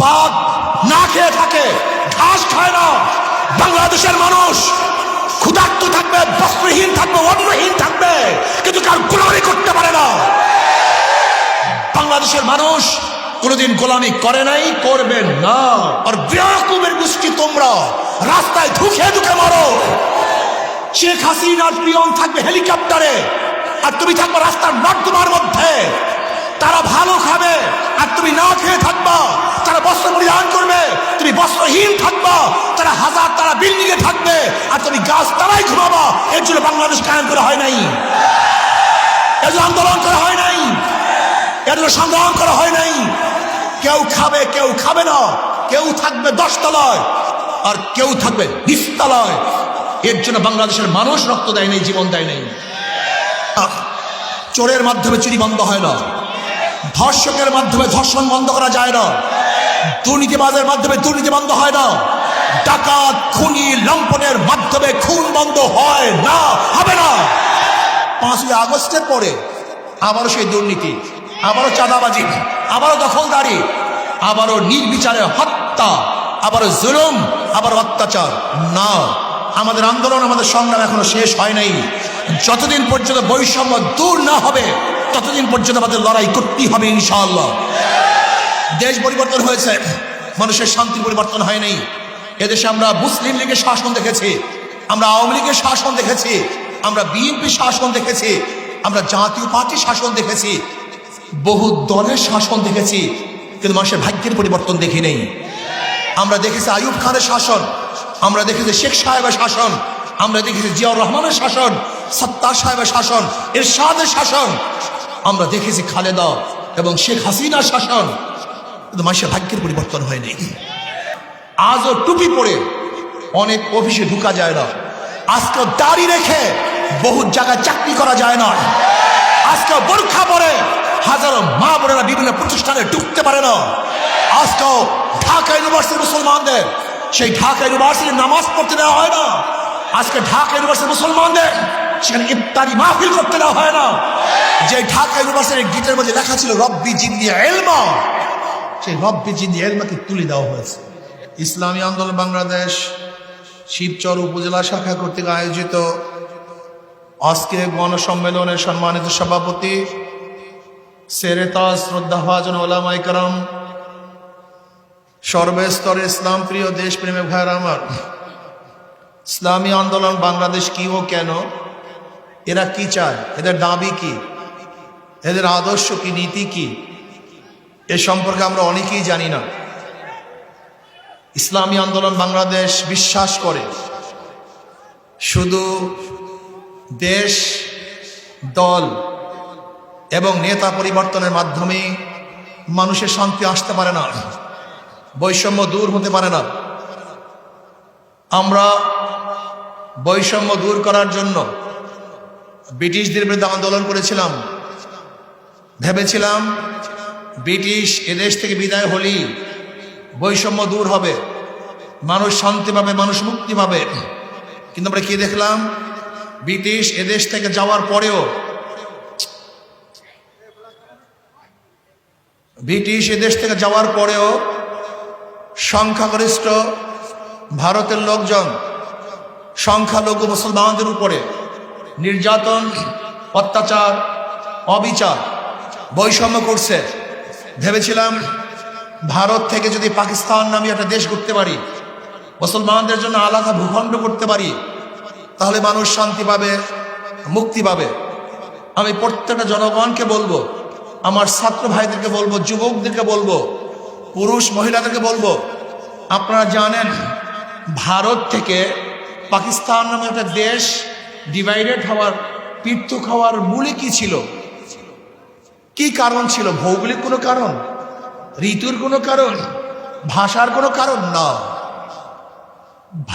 বাঘ না খেয়ে থাকে, ঘাস খায় না। বাংলাদেশের মানুষ ক্ষুধার্ত থাকবে, বস্ত্রহীন থাকবে, অন্নহীন থাকবে, কিন্তু কার গোলামি করতে পারে না। বাংলাদেশের মানুষ কোনোদিন গোলামি করে নাই, করবেন না। আর বেয়াকুবের গোষ্ঠী তোমরা রাস্তায় ধুকে ধুকে মারো। শেখ হাসিনার পিয়ন থাকবে হেলিকপ্টারে, আর তুমি থাকবে রাস্তার নর্দমার মধ্যে। তারা ভালো খাবে আর তুমি না খেয়ে থাকবা। তারা বস্ত্র পরিধান করবে, তুমি বস্ত্রহীন থাকবা। তারা হাজার তারা বিল্ডিং এ থাকবে আর তুমি গাছ তারাই ঘুমাবা। এর জন্য বাংলাদেশ কায়েম করা হয় নাই, এর জন্য আন্দোলন করা হয় নাই, এর জন্য সংগ্রাম করা হয় নাই। কেউ খাবে কেউ খাবে না, কেউ থাকবে 10 তলায় আর কেউ থাকবে 20 তলায়। এর জন্য বাংলাদেশের মানুষ রক্ত দেয় নাই, জীবন দেয় নাই। চোরের মাধ্যমে চুরি বন্ধ হয় না, ধর্ষকের মাধ্যমে ধর্ষণ বন্ধ করা যায় না, দুর্নীতিবাজের মাধ্যমে দুর্নীতি বন্ধ হয় না, ডাকাত খুনি লম্পনের মাধ্যমে খুন বন্ধ হয় না, হবে না। 5ই আগস্টের পরে আবারও সেই দুর্নীতি, আবারও চাঁদাবাজি, আবারও দখলদারি, আবারও নির্বিচারে হত্যা, আবারও জুলুম, আবারও অত্যাচার। না, আমাদের আন্দোলন, আমাদের সংগ্রাম এখনো শেষ হয় নাই। যতদিন পর্যন্ত বৈষম্য দূর না হবে ততদিন পর্যন্ত আমাদের লড়াই করতেই হবে ইনশাআল্লাহ। দেশ পরিবর্তন হয়েছে, মানুষের শান্তি পরিবর্তন হয় নাই। এদেশে আমরা মুসলিম লীগের শাসন দেখেছি, আমরা আওয়ামী লীগের শাসন দেখেছি, আমরা বিএনপি শাসন দেখেছি, আমরা জাতীয় পার্টির শাসন দেখেছি, বহু দলের শাসন দেখেছি, কিন্তু মানুষের ভাগ্যের পরিবর্তন দেখি নেই। আমরা দেখেছি আইয়ুব খানের শাসন, আমরা দেখেছি শেখ সাহেবের শাসন, আমরা দেখেছি জিয়াউর রহমানের শাসন, সত্তার সাহেবের শাসন, এরশাদের শাসন, আমরা দেখেছি খালেদা এবং শেখ হাসিনার শাসন, কিন্তু মানুষের ভাগ্যের পরিবর্তন হয়নি। আজও টুপি পরে অনেক অফিসে ঢুকা যায় না, আজকেও দাড়ি রেখে বহু জায়গায় চাকরি করা যায় না, আজকেও বোরখা পরে হাজারো মা বোনেরা বিভিন্ন প্রতিষ্ঠানে ঢুকতে পারে না। আজকেও ঢাকা ইউনিভার্সিটির মুসলমানদের সেই ঢাকা ইউনিভার্সিটির নামাজ পড়তে দেওয়া হয় না। আজকে ঢাকা ইউনিভার্সিটির মুসলমানদের সেখানে ইফতারি মাহফিল করতে দেওয়া হয় না। যে ঢাকা ইউনিভার্সিটির গেটের মধ্যে লেখা ছিল রব্বি জিদনি ইলমা, সেই রব্বি জিদনি ইলমাকে তুলে দেওয়া হয়েছে। ইসলামী আন্দোলন বাংলাদেশ শিবচর উপজেলা শাখা কর্তৃক আয়োজিত আজকে গণসম্মেলনের সম্মানিত সভাপতি সেরেতাজ শ্রদ্ধাভাজন ওলামায়ে কেরাম, সর্বস্তরের ইসলাম প্রিয় দেশপ্রেমী ভাইরা আমার, ইসলামী আন্দোলন বাংলাদেশ কি ও কেন, এরা কি চায়, এদের দাবি কি, এদের আদর্শ কি, নীতি কি, এ সম্পর্কে আমরা অনেকেই জানি না। ইসলামী আন্দোলন বাংলাদেশ বিশ্বাস করে শুধু দেশ, দল এবং নেতা পরিবর্তনের মাধ্যমে মানুষের শান্তি আসতে পারে না, বৈষম্য দূর হতে পারে না। আমরা বৈষম্য দূর করার জন্য ব্রিটিশদের বিরুদ্ধে আন্দোলন করেছিলাম। ভেবেছিলাম ব্রিটিশ এদেশ থেকে বিদায় হলেই বৈষম্য দূর হবে, মানুষ শান্তি পাবে, মানুষ মুক্তি পাবে। কিন্তু আমরা কি দেখলাম, ব্রিটিশ এদেশ থেকে যাওয়ার পরেও, ব্রিটিশ এদেশ থেকে যাওয়ার পরেও সংখ্যাগরিষ্ঠ ভারতের লোকজন সংখ্যালঘু মুসলমানদের উপরে নির্যাতন, অত্যাচার, অবিচার, বৈষম্য করছে। ভেবেছিলাম ভারত থেকে যদি পাকিস্তান নামে একটা দেশ করতে পারি, মুসলমানদের জন্য আলাদা ভূখণ্ড করতে পারি, তাহলে মানুষ শান্তি পাবে, মুক্তি পাবে। আমি প্রত্যেকটা জনগণকে বলবো, আমার ছাত্র ভাইদেরকে বলবো, যুবকদেরকে বলবো, পুরুষ মহিলাদেরকে বলবো, আপনারা জানেন ভারত থেকে পাকিস্তান নামে একটা দেশ ডিভাইডেড হওয়ার, পৃথক হওয়ার মূলে কি ছিল, কি কারণ ছিল? ভৌগোলিক কোনো কারণ, ঋতুর কোনো কারণ, ভাষার কোনো কারণ না।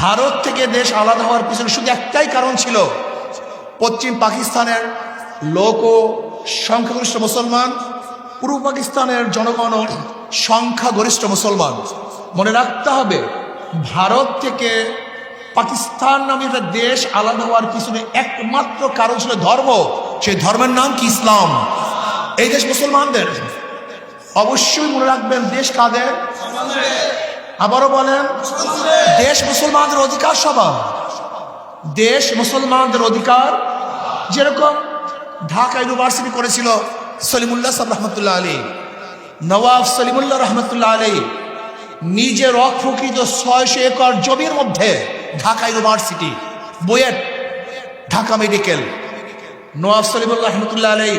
ভারত থেকে দেশ আলাদা হওয়ার পিছনে শুধু একটাই কারণ ছিল, পশ্চিম পাকিস্তানের লোক ও সংখ্যাগরিষ্ঠ মুসলমান, পূর্ব পাকিস্তানের জনগণ ও সংখ্যাগরিষ্ঠ মুসলমান। মনে রাখতে হবে, ভারত থেকে পাকিস্তান নামে একটা দেশ আলাদা হওয়ার পিছনে একমাত্র কারণ ছিল ধর্ম। সেই ধর্মের নাম কি? ইসলাম। এই দেশ মুসলমানদের। অবশ্যই মনে রাখবেন, দেশ কাদের? আবারও বলেন, দেশ মুসলমানদের অধিকার সভা, দেশ মুসলমানদের অধিকার। যেরকম ঢাকা ইউনিভার্সিটি করেছিল সলিমুল্লাহ সাহেব রহমতুল্লাহ আলী, নওয়াব সলিমুল্লাহ রহমতুল্লাহ আলী নিজের অপ্রকৃত 600 একর জমির মধ্যে ঢাকা ইউনিভার্সিটি, বুয়েট, ঢাকা মেডিকেল, নওয়াব সলিমুল্লাহ রহমতুল্লাহ আলী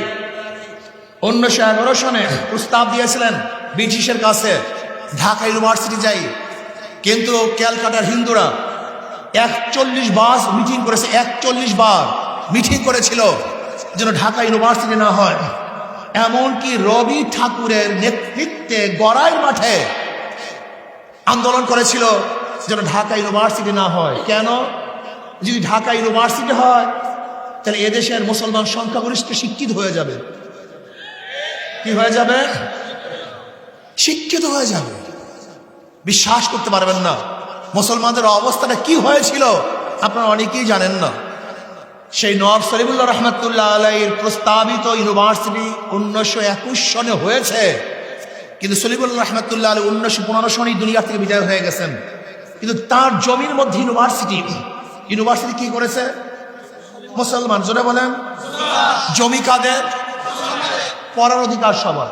1911 সনে প্রস্তাব দিয়েছিলেন ব্রিটিশের কাছে ঢাকা ইউনিভার্সিটি যাই, কিন্তু ক্যালকাটার হিন্দুরা 41 বার মিটিং করেছে, 41 বার মিটিং করেছিল যেন ঢাকা ইউনিভার্সিটি না হয়। এমনকি রবি ঠাকুরের নেতৃত্বে গড়াই মাঠে আন্দোলন করেছিল যেন ঢাকা ইউনিভার্সিটি না হয়। কেন? যদি ঢাকা ইউনিভার্সিটি হয় তাহলে এদেশের মুসলমান সংখ্যাগরিষ্ঠ শিক্ষিত হয়ে যাবে। কি হয়ে যাবে? শিক্ষিত হয়ে যাবে। বিশ্বাস করতে পারবেন না মুসলমানদের অবস্থাটা কি হয়েছিল, আপনারা অনেকেই জানেন না। সেই নওয়াব সলিমুল্লাহ রহমতুল্লাহ আলাইহির প্রস্তাবিত ইউনিভার্সিটি 1921 সনে হয়েছে, কিন্তু সলিমুল্লাহ রহমতুল্লাহ আলাই 1915 সনেই দুনিয়া থেকে বিদায় হয়ে গেছেন। কিন্তু তার জমির মধ্যে ইউনিভার্সিটি কি করেছে? মুসলমান। জোরে বলেন, জমি কাদের? পড়ার অধিকার সবার।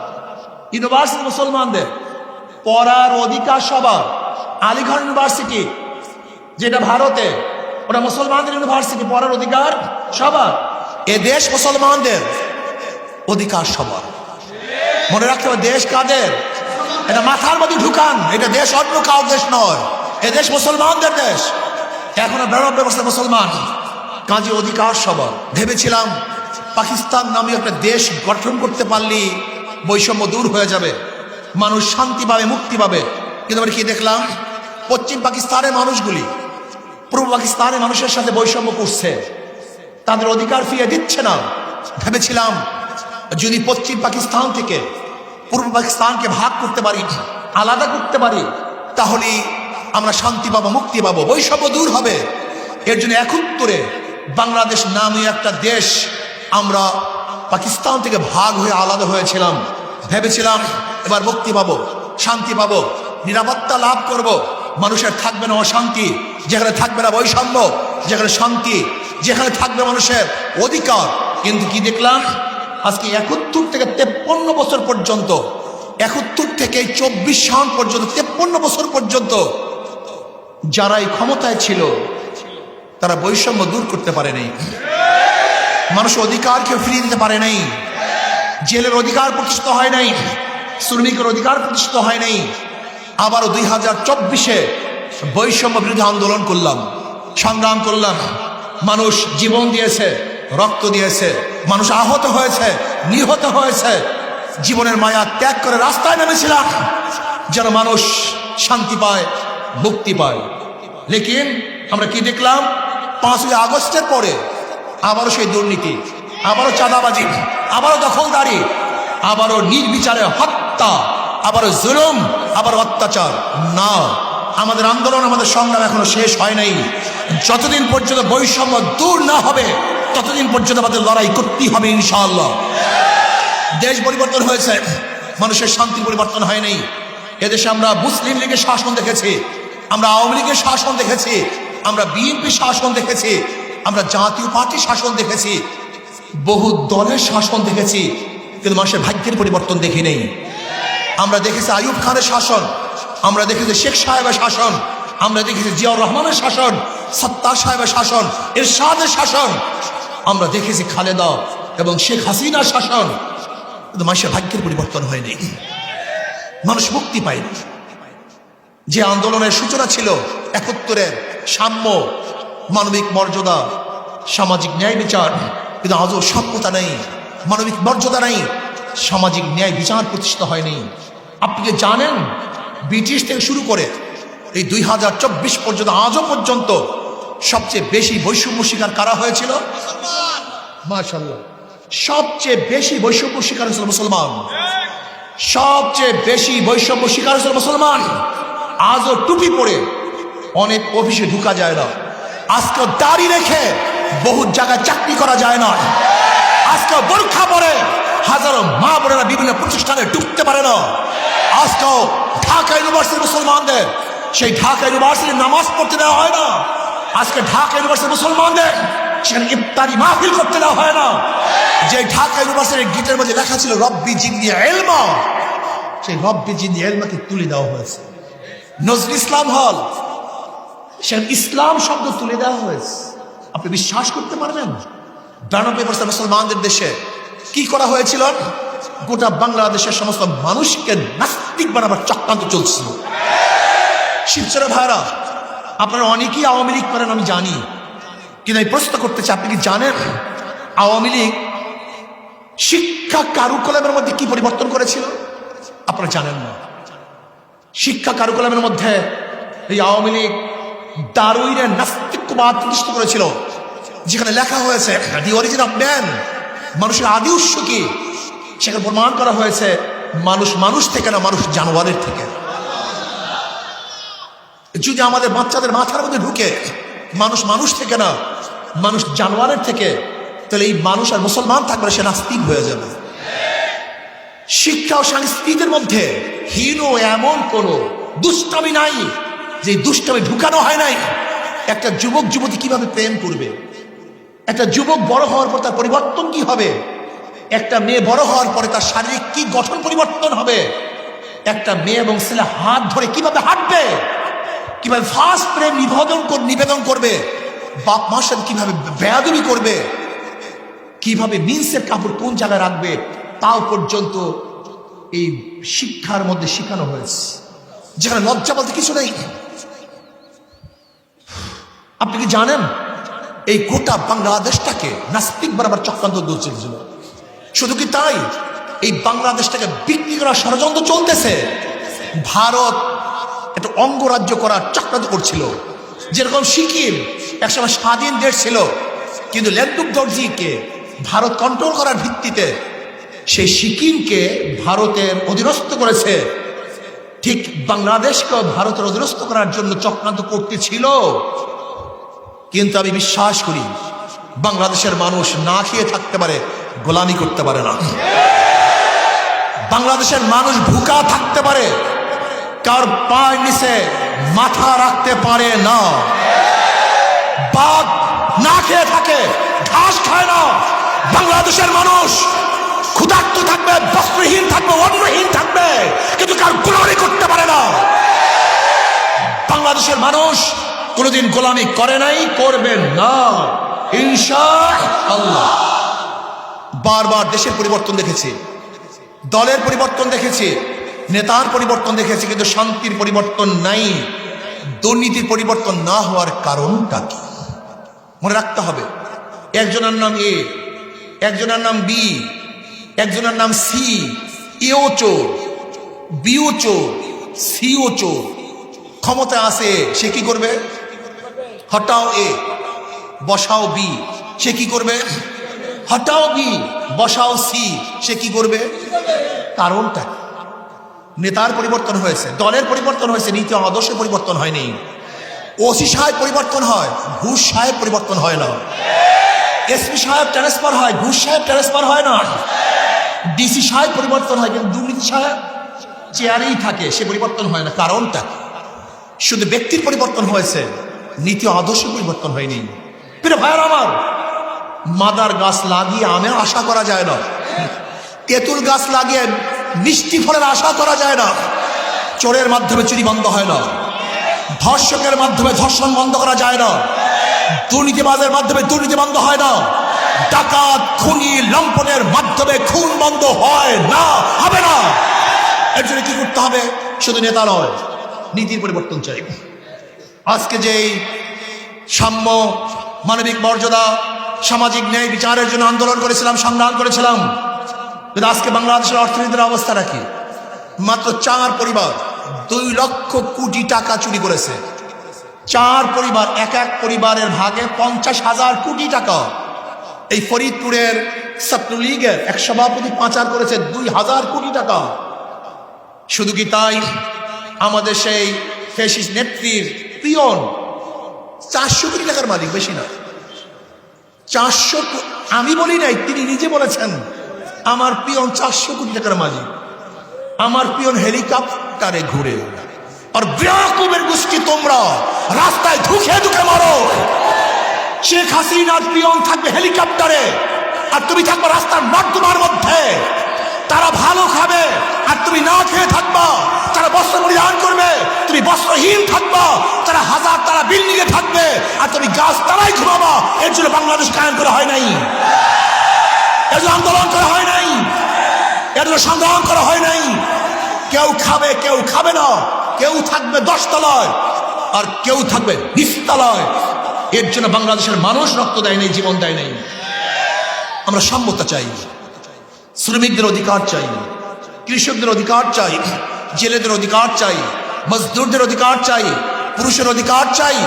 ইউনিভার্সিটি মুসলমানদের, পড়ার অধিকার সবার। আলিগড় ইউনিভার্সিটি যেটা ভারতে, ওটা মুসলমানদের ইউনিভার্সিটি, পড়ার অধিকার সবার। এ দেশ মুসলমানদের, অধিকার সবার। মনে রাখতে হবে দেশ কাদের, এটা মাথার মধ্যে ঢুকান। এটা দেশ অন্য কাউ দেশ নয়, এ দেশ মুসলমানদের দেশ। এখন 92% মুসলমান, কাজে অধিকার সবার। ভেবেছিলাম পাকিস্তান নামে একটা দেশ গঠন করতে পারলে বৈষম্য দূর হয়ে যাবে, মানুষ শান্তি পাবে, মুক্তি পাবে। কিন্তু আমরা কি দেখলাম? পশ্চিম পাকিস্তানের মানুষগুলি পূর্ব পাকিস্তানের মানুষের সাথে বৈষম্য করছে, তাদের অধিকার ফিরিয়ে দিচ্ছে না। ভেবেছিলাম যদি পশ্চিম পাকিস্তান থেকে পূর্ব পাকিস্তানকে ভাগ করতে পারি, আলাদা করতে পারি, তাহলে আমরা শান্তি পাবো, মুক্তি পাবো, বৈষম্য দূর হবে। এর জন্য 71-এ বাংলাদেশ নামে একটা দেশ আমরা পাকিস্তান থেকে ভাগ হয়ে আলাদা হয়েছিলাম। ভেবেছিলাম এবার মুক্তি পাবো, শান্তি পাবো, নিরাপত্তা লাভ করব, মানুষের থাকবে না অশান্তি, যেখানে থাকবে না বৈষম্য, যেখানে শান্তি, যেখানে থাকবে মানুষের অধিকার। কিন্তু কি দেখলাম? আজকে 71 থেকে 53 বছর পর্যন্ত, 71 থেকে 24 সাল পর্যন্ত, 53 বছর পর্যন্ত যারা এই ক্ষমতায় ছিল তারা বৈষম্য দূর করতে পারে নাই, মানুষের অধিকারকে ফিরিয়ে দিতে পারে নাই, জেলের অধিকার প্রতিষ্ঠিত হয় নাই, শ্রমিকের অধিকার প্রতিষ্ঠিত হয় নাই। আবারও 2024-এ বৈষম্য বিরোধী আন্দোলন করলাম, সংগ্রাম করলাম। মানুষ জীবন দিয়েছে, রক্ত দিয়েছে, মানুষ আহত হয়েছে, নিহত হয়েছে। জীবনের মায়া ত্যাগ করে রাস্তায় নেমেছিলাম যেন মানুষ শান্তি পায়, মুক্তি পায়। লেকিন আমরা কি দেখলাম? 5ই আগস্টের পরে আবারও সেই দুর্নীতি, আবারও চাঁদাবাজি, আবারও দখলদারি, আবারও নির্বিচারে হত্যা, আবারও জুলুম, আবারও অত্যাচার। না, আমাদের আন্দোলন, আমাদের সংগ্রাম এখনো শেষ হয় নাই। যতদিন পর্যন্ত বৈষম্য দূর না হবে ততদিন পর্যন্ত আমাদের লড়াই করতেই হবে ইনশাআল্লাহ। দেশ পরিবর্তন হয়েছে, মানুষের শান্তি পরিবর্তন হয় নাই। এদেশে আমরা মুসলিম লীগের শাসন দেখেছি, আমরা আওয়ামী লীগের শাসন দেখেছি, আমরা বিএনপি শাসন দেখেছি, আমরা জাতীয় পার্টির শাসন দেখেছি, বহু দলের শাসন দেখেছি, কিন্তু মানুষের ভাগ্যের পরিবর্তন দেখি নেই। আমরা দেখেছি আইয়ুব খানের শাসন, আমরা দেখেছি শেখ সাহেবের শাসন, আমরা দেখেছি জিয়াউর রহমানের শাসন, সত্তার সাহেবের শাসন, এরশাদের শাসন, আমরা দেখেছি খালেদা এবং শেখ হাসিনার শাসন, কিন্তু মানুষের ভাগ্যের পরিবর্তন হয়নি, মানুষ মুক্তি পায়নি। যে আন্দোলনের সূচনা ছিল 71-এর সাম্য, মানবিক মর্যাদা, সামাজিক ন্যায় বিচার, কিন্তু আজও সভ্যতা নেই, মানবিক মর্যাদা নেই, সামাজিক ন্যায় বিচার প্রতিষ্ঠিত হয়নি। আপনি কি জানেন ব্রিটিশ থেকে শুরু করে এই 2024 পর্যন্ত, আজও পর্যন্ত সবচেয়ে বেশি বৈষম্য শিকার কারা হয়েছিল? মাশাআল্লাহ, সবচেয়ে বেশি বৈষম্য শিকার হয়েছিল মুসলমান, সবচেয়ে বেশি বৈষম্য শিকার হয়েছিল মুসলমান। আজও টুপি পরে অনেক অফিসে ঢুকা যায় না, আজকে দাড়ি রেখে বহু জায়গায় চাকরি করা যায় না, আজকে বোরখা পরে হাজারো মা বোনেরা বিভিন্ন প্রতিষ্ঠানে ঢুকতে পারে না। আজকেও ঢাকা ইউনিভার্সিটির মুসলমানদের সেই ঢাকা ইউনিভার্সিটি নামাজ পড়তে দেওয়া হয় না। আজকে ঢাকা ইউনিভার্সিটি মুসলমানদের সেখানে ইফতারি মাহফিল করতে দেওয়া হয় না। যে ঢাকা ইউনিভার্সিটির গেটের মধ্যে লেখা ছিল রব্বি জিদনি ইলমা, সেই রব্বি জিদনি ইলমাকে তুলে দেওয়া হয়েছে। নজরুল ইসলাম হল, সেখানে ইসলাম শব্দ তুলে দেওয়া হয়েছে। আপনি বিশ্বাস করতে পারবেন 92% মুসলমানদের দেশে কি করা হয়েছিল? গোটা বাংলাদেশের সমস্ত মানুষকে নাস্তিক বানাবার চক্রান্ত চলছিল। শিবচরে ভাইরা, আপনারা অনেকেই আওয়ামী লীগ করেন আমি জানি, কিন্তু আমি প্রশ্ন করতে চাই, আপনি কি জানেন আওয়ামী লীগ শিক্ষা কারুকলামের মধ্যে কি পরিবর্তন করেছিল? আপনারা জানেন না। শিক্ষা কারুকলামের মধ্যে এই আওয়ামী লীগ দারুইনের নাস্তিকবাদ প্রতিষ্ঠা করেছিল, যেখানে লেখা হয়েছে দি অরিজিন অফ ম্যান, মানুষের আদি উৎস কি, সেখানে প্রমাণ করা হয়েছে মানুষ মানুষ থেকে না, মানুষ জানোয়ারের থেকে। যদি আমাদের বাচ্চাদের মাথার মধ্যে ঢুকে মানুষ মানুষ থেকে না, মানুষ জানোয়ারের থেকে, তাহলে এই মানুষ আর মুসলমান থাকবে, সে নাস্তিক হয়ে যাবে। শিক্ষা ও সংস্কৃতির মধ্যে হীন এমন কোন দুষ্টামি নাই যে দুষ্টামি ঢুকানো হয় নাই। একটা যুবক যুবতী কিভাবে প্রেম করবে, একটা যুবক বড় হওয়ার পর তার পরিবর্তন কি হবে, একটা মেয়ে বড় হওয়ার পরে তার শারীরিক কি গঠন পরিবর্তন হবে, একটা মেয়ে এবং ছেলে হাত ধরে কিভাবে হাঁটবে, কিভাবে ফার্স্ট প্রেম নিবেদন করবে, বাপ মার সাথে কিভাবে বেয়াদবি করবে, কিভাবে মিন্সের কাপড় কোন জায়গায় রাখবে, তাও পর্যন্ত এই শিক্ষার মধ্যে শেখানো হয়েছে, যেখানে লজ্জা বলতে কিছু নেই। আপনি কি জানেন এই গোটা বাংলাদেশটাকে নাস্তিক বানাবার চক্রান্ত চলছিল? শুধু কি তাই, এই বাংলাদেশটাকে বিক্রি করার ষড়যন্ত্র চলতেছে। ভারত একটা অঙ্গরাজ্য করার চক্রান্ত করছিল। যেরকম সিকিম একসময় স্বাধীন দেশ ছিল, কিন্তু লেন্দুক দর্জিকে ভারত কন্ট্রোল করার ভিত্তিতে সেই সিকিমকে ভারতের অধীনস্থ করেছে। ঠিক বাংলাদেশকেও ভারতের অধীনস্থ করার জন্য চক্রান্ত করতেছিল। কিন্তু আমি বিশ্বাস করি বাংলাদেশের মানুষ না খেয়ে থাকতে পারে, গোলামি করতে পারে না। বাংলাদেশের মানুষ ভুকা থাকতে পারে, কার পায়ের নিচে মাথা রাখতে পারে না। বাঘ না খেয়ে থাকে, ঘাস খায় না। বাংলাদেশের মানুষ ক্ষুধার্ত থাকবে, বস্ত্রহীন থাকবে, অন্নহীন থাকবে, কিন্তু কার গোলামি করতে পারে না। বাংলাদেশের মানুষ কোনোদিন গোলামি করে নাই, করবেন না ইনশাআল্লাহ। বারবার দেশের পরিবর্তন দেখেছি, দলের পরিবর্তন দেখেছি, নেতার পরিবর্তন দেখেছি, কিন্তু শান্তির পরিবর্তন নাই। দুর্নীতির পরিবর্তন না হওয়ার কারণটা কি মনে রাখতে হবে। একজনের নাম এ, একজনের নাম বি, একজনের নাম সি। এও চোর, বিও চোর, সিও চোর। ক্ষমতা আছে, সে কি করবে? হটাও এ, বসাও বি, সে কি করবে? হটাও বি, বসাও সি, সে কি করবে? কারণটা নেতার পরিবর্তন হয়েছে, দলের পরিবর্তন হয়েছে, নীতি আদর্শের পরিবর্তন হয়নি। ওসি সাহেব পরিবর্তন হয়, ঘুষ সাহেব পরিবর্তন হয় না। এসপি সাহেব ট্রান্সফার হয়, ঘুষ সাহেব ট্রান্সফার হয় না। ডিসি সাহেব পরিবর্তন হয়, কিন্তু দুর্নীতি সাহেব চেয়ারেই থাকে, সে পরিবর্তন হয় না। কারণটা শুধু ব্যক্তির পরিবর্তন হয়েছে, নীতি আদর্শ পরিবর্তন হয়নি। প্রিয় ভাইয়ের আমার, মাদার গাছ লাগিয়ে আমের আশা করা যায় না, তেঁতুল গাছ লাগিয়ে মিষ্টি ফলের আশা করা যায় না। চোরের মাধ্যমে চুরি বন্ধ হয় না, ধর্ষকের মাধ্যমে ধর্ষণ বন্ধ করা যায় না, দুর্নীতিবাজের মাধ্যমে দুর্নীতি বন্ধ হয় না, ডাকাত খুনি লম্পটের মাধ্যমে খুন বন্ধ হয় না, হবে না। এর জন্য কি করতে হবে? শুধু নেতা নয়, নীতির পরিবর্তন চাই। আজকে যেই সাম্য, মানবিক মর্যাদা, সামাজিক ন্যায় বিচারের জন্য আন্দোলন করেছিলাম, সংগ্রাম করেছিলাম, কিন্তু আজকে বাংলাদেশের অর্থনীতির অবস্থাটা কি? মাত্র 4 পরিবার 2 লক্ষ কোটি টাকা চুরি করেছে। 4 পরিবার, এক পরিবারের ভাগে 50,000 কোটি টাকা। এই ফরিদপুরের ছাত্রলীগের এক সভাপতি পাচার করেছে 2,000 কোটি টাকা। শুধু কি তাই, আমাদের সেই ফ্যাসিস্ট নেত্রীর পিয়ন 400 কোটি টাকার মালিক, বেশি না। 400, আমি বলি নাই, তিনি নিজে বলেছেন আমার পিয়ন 400 কোটি টাকার মালিক। আমার পিয়ন হেলিকপ্টারে ঘুরে, আর বেয়াকুবের গোষ্ঠী না, রাস্তায় ধুকে ধুকে মারো। শেখ হাসিনার পিয়ন থাকবে হেলিকপ্টারে, আর তুমি থাকবে রাস্তার নর্দমার মধ্যে। তারা ভালো খাবে আর তুমি না খেয়ে থাকবা। তারা বস্ত্র পরিধান করবে, তুমি বস্ত্রহীন থাকবা। তারা হাজার তারা বিল্ডিং এ থাকবে আর তুমি গাছ তারাই ঘুমাবা। এর জন্য বাংলাদেশ কায়েম করা হয় নাই, এর জন্য আন্দোলন করা হয় নাই, এর জন্য সংগ্রাম করা হয় নাই। কেউ খাবে কেউ খাবে না, কেউ থাকবে 10 তলায় আর কেউ থাকবে 20 তলায়। এর জন্য বাংলাদেশের মানুষ রক্ত দেয় নাই, জীবন দেয় নাই। আমরা সাম্যতা চাই, শ্রমিকদের অধিকার চাই, কৃষকদের অধিকার চাই, জেলেদের অধিকার চাই, মজদুরদের অধিকার চাই, পুরুষের অধিকার চাই,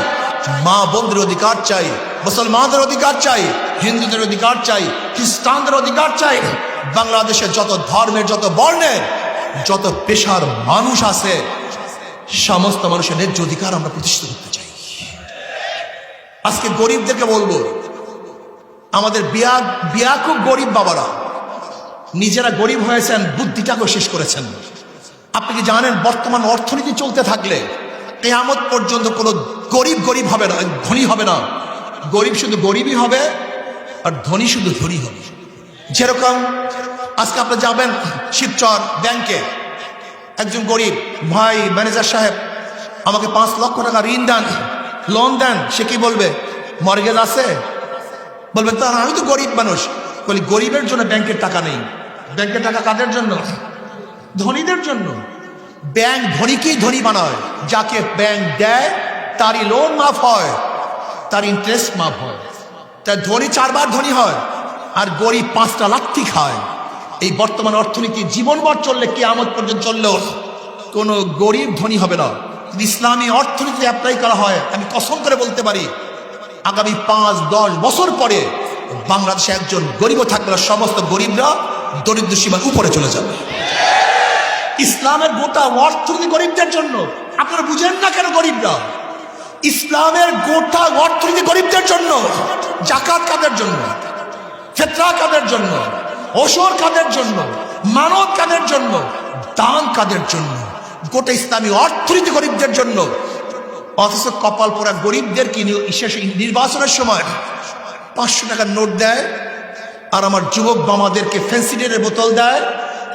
মা বোনদের অধিকার চাই, মুসলমানদের অধিকার চাই, হিন্দুদের অধিকার চাই, খ্রিস্টানদের অধিকার চাই। বাংলাদেশে যত ধর্মের, যত বর্ণের, যত পেশার মানুষ আছে, সমস্ত মানুষের ন্যায্য অধিকার আমরা প্রতিষ্ঠা করতে চাই। আজকে গরিবদেরকে বলবো, আমাদের বিয়া খুব গরিব বাবারা নিজেরা গরিব হয়েছেন, বুদ্ধিটাকেও শেষ করেছেন। আপনি কি জানেন বর্তমান অর্থনীতি চলতে থাকলে কিয়ামত পর্যন্ত কোনো গরিব গরিব হবে না, ধনী হবে না। গরিব শুধু গরিবই হবে আর ধনী শুধু ধনী হবে। যেরকম আজকে আপনি যাবেন শিবচর ব্যাংকে, একজন গরিব ভাই, ম্যানেজার সাহেব আমাকে 5 লক্ষ টাকা ঋণ দেন, লোন দেন। সে কি বলবে? মর্গেজ আছে? বলবেন তো আমি তো গরিব মানুষ। বলি গরিবের জন্য ব্যাংকের টাকা নেই। ব্যাংকের টাকা কাদের জন্য? ধনীদের জন্য। ব্যাংক ধনীকেই ধনী বানায়। যাকে ব্যাংক দেয় তারই লোন মাফ হয়, তার ইন্টারেস্ট মাফ হয়। তাই ধনী 4 বার ধনী হয় আর গরিব 5টা লাথি খায়। এই বর্তমান অর্থনীতি জীবনভর চললে, কিয়ামত পর্যন্ত চললেও কোনো গরিব ধনী হবে না। যদি ইসলামী অর্থনীতি অ্যাপ্লাই করা হয়, আমি কসম করে বলতে পারি আগামী 5-10 বছর পরে বাংলাদেশে একজন গরিবও থাকবে না। সমস্ত গরিবরা দরিদ্র সীমার উপরে চলে যাবে। ইসলামের গোটা অর্থনীতি গরিবদের জন্য। আপনারা বুঝেন না কেন গরিবরা? ইসলামের গোটা অর্থনীতি গরিবদের জন্য। জাকাত কাদের জন্য? ফিতরা কাদের জন্য? ওশর কাদের জন্য? মানত কাদের জন্য? দান কাদের জন্য? গোটা ইসলামী অর্থনীতি গরিবদের জন্য। অথচ কপাল পোড়া গরিবদের কি নির্বাচনের সময় 500 টাকার নোট দেয়, আর আমার যুবক বামাদেরকে ফেন্সিডের বোতল দেয়,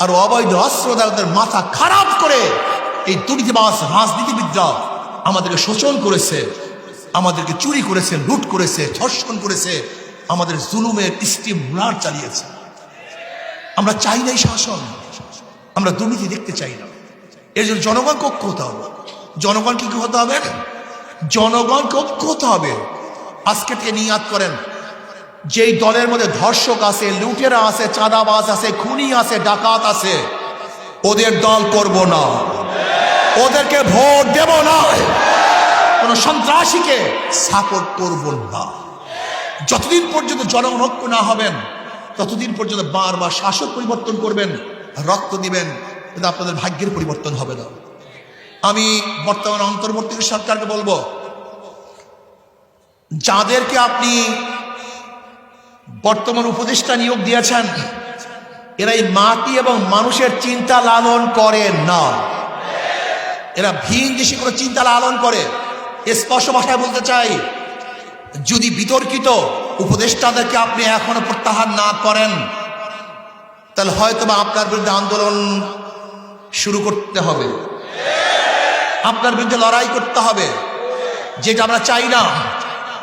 আর অবৈধ অস্ত্র দেয়। ওদের মাথা খারাপ করে এই দুর্নীতিবাজ রাজনীতিবিদরা আমাদেরকে শোষণ করেছে, আমাদেরকে চুরি করেছে, লুট করেছে, ধর্ষণ করেছে, আমাদের জুলুমের স্টিমুলার চালিয়েছে। আমরা চাই না এই শাসন, আমরা দুর্নীতি দেখতে চাই না। এর জন্য জনগণ ঐক্য হতে হবে। জনগণ কি হতে হবে? জনগণকে ঐক্য হতে হবে। আজকে থেকে নিয়াত করেন, যেই দলের মধ্যে ধর্ষক আছে, লুটেরা আছে, চাঁদাবাজ আছে, খুনি আছে, ডাকাত আছে, ওদের দল করব না, ওদেরকে ভোট দেব না, কোন সন্ত্রাসীকে সাপোর্ট করব না। যতদিন পর্যন্ত জনগণ ঐক্য না হবেন, ততদিন পর্যন্ত বারবার শাসক পরিবর্তন করবেন, রক্ত দিবেন, কিন্তু আপনাদের ভাগ্যের পরিবর্তন হবে না। আমি বর্তমান অন্তর্বর্তী সরকারকে বলবো, যাদেরকে আপনি বর্তমান উপদেষ্টা নিয়োগ দিয়েছেন, এরা এই মাটি এবং মানুষের চিন্তা লালন করে না। এরা ভিন দেশে কোনো চিন্তা লালন করে। স্পষ্ট ভাষায় বলতে চাই, যদি বিতর্কিত উপদেষ্টাদেরকে আপনি এখনো প্রত্যাহার না করেন, তাহলে হয়তো বা আপনার বিরুদ্ধে আন্দোলন শুরু করতে হবে, আপনার বিরুদ্ধে লড়াই করতে হবে, যেটা আমরা চাই না।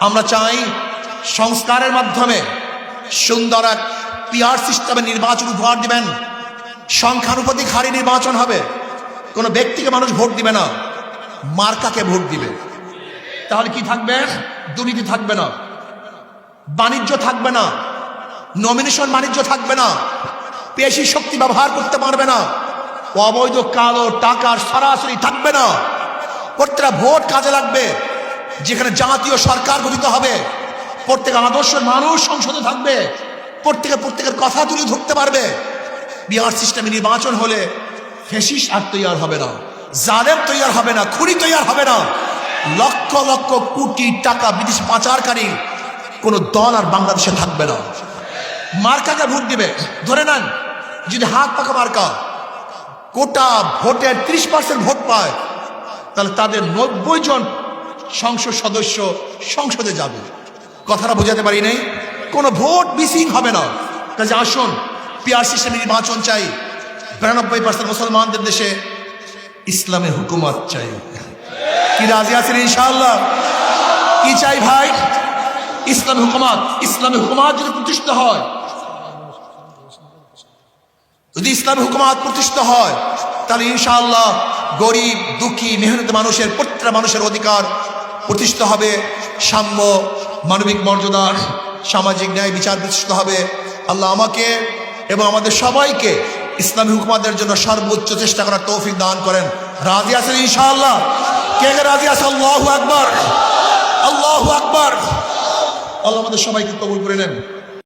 আমরা চাই সংস্কারের মাধ্যমে সুন্দর এক পিআর সিস্টেমে নির্বাচন উপহার দিবেন। সংখ্যানুপাতিক হারে নির্বাচন হবে। কোনো ব্যক্তিকে মানুষ ভোট দিবে না, মার্কাকে ভোট দিবে। তাহলে কি থাকবে? দুর্নীতি থাকবে না, বাণিজ্য থাকবে না, নমিনেশন বাণিজ্য থাকবে না, পেশি শক্তি ব্যবহার করতে পারবে না, অবৈধ কালো টাকার সরাসরি থাকবে না। প্রত্যেকটা ভোট কাজে লাগবে। যেখানে জাতীয় সরকার গঠিত হবে, প্রত্যেক আদর্শ মানুষ সংসদে থাকবে, প্রত্যেকের কথা তুলে ধরতে পারবে। বিহার সিস্টেমে নির্বাচন হলে ফেসিস আর তৈরি হবে না, জালেম তৈরি হবে না, খুনি তৈরি হবে না। লক্ষ লক্ষ কোটি টাকা বিদেশ পাচারকারী কোন দল আর বাংলাদেশে থাকবে না। মার্কাকে ভোট দিবে। ধরে নেন যদি হাত পাকা মার্কা কোটা ভোটের 30% ভোট পায়, তাহলে তাদের 90 জন সংসদ সদস্য সংসদে যাবে। কথাটা বোঝাতে পারি নাই? কোনো ভোট মিসিং হবে না। কাজে আসুন, পিআর সিস্টেমে নির্বাচন চাই। 92% মুসলমানদের দেশে ইসলামের হুকুমত চাই। কি রাজি আছেন ইনশাআল্লাহ? কি চাই ভাই? ইসলামী হুকুমত। ইসলামী হুকুমত যদি প্রতিষ্ঠিত হয়, যদি ইসলামী হুকুমত প্রতিষ্ঠিত হয়, তাহলে ইনশাআল্লাহ গরিব দুঃখী মেহনতি মানুষের প্রত্যেকটা মানুষের অধিকার প্রতিষ্ঠিত হবে। সাম্য, মানবিক মর্যাদা, সামাজিক ন্যায় বিচার প্রতিষ্ঠিত হবে। আল্লাহ আমাকে এবং আমাদের সবাইকে ইসলামী হুকুমতের জন্য সর্বোচ্চ চেষ্টা করার তৌফিক দান করেন। রাজি আছেন ইনশাআল্লাহ? কে কে রাজি আছে? আল্লাহু আকবার, আল্লাহু আকবার। আল্লাহ আমাদের সবাইকে কবুল করে নেন।